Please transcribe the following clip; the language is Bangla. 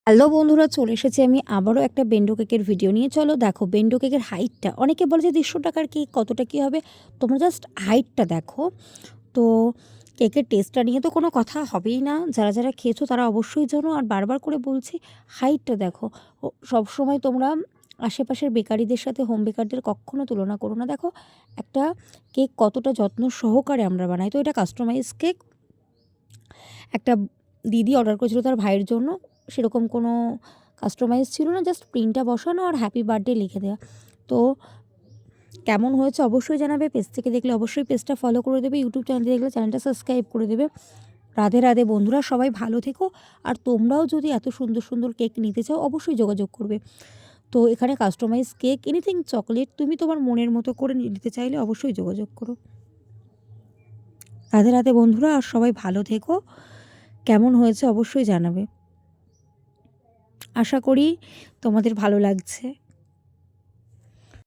হ্যালো বন্ধুরা, চলে এসেছি আমি আবারও একটা বেন্ডো কেকের ভিডিও নিয়ে। চলো দেখো বেন্ডো কেকের হাইটটা। অনেকে বলে যে 150 টাকার কেক কতটা কী হবে, তোমরা জাস্ট হাইটটা দেখো। তো কেকের টেস্টটা নিয়ে তো কোনো কথা হবেই না, যারা যারা খেয়েছো তারা অবশ্যই জানো। আর বারবার করে বলছি, হাইটটা দেখো। সবসময় তোমরা আশেপাশের বেকারিদের সাথে হোম বেকারদের কখনো তুলনা করো না। দেখো একটা কেক কতটা যত্ন সহকারে আমরা বানাই। তো এটা কাস্টমাইজ কেক। একটা দিদি অর্ডার করেছিল তার ভাইয়ের জন্য, সেরকম কোনো কাস্টমাইজ ছিল না, জাস্ট প্রিন্টটা বসানো আর হ্যাপি বার্থডে লিখে দেওয়া। তো কেমন হয়েছে অবশ্যই জানাবে। পেজ থেকে দেখলে অবশ্যই পেজটা ফলো করে দেবে, ইউটিউব চ্যানেল দেখলে চ্যানেলটা সাবস্ক্রাইব করে দেবে। রাধে রাধে বন্ধুরা, সবাই ভালো থেকো। আর তোমরাও যদি এত সুন্দর সুন্দর কেক নিতে চাও অবশ্যই যোগাযোগ করবে। তো এখানে কাস্টমাইজ কেক, এনিথিং চকলেট, তুমি তোমার মনের মতো করে নিতে চাইলে অবশ্যই যোগাযোগ করো। রাধে রাধে বন্ধুরা, আর সবাই ভালো থেকো। কেমন হয়েছে অবশ্যই জানাবে। আশা করি তোমাদের ভালো লাগছে।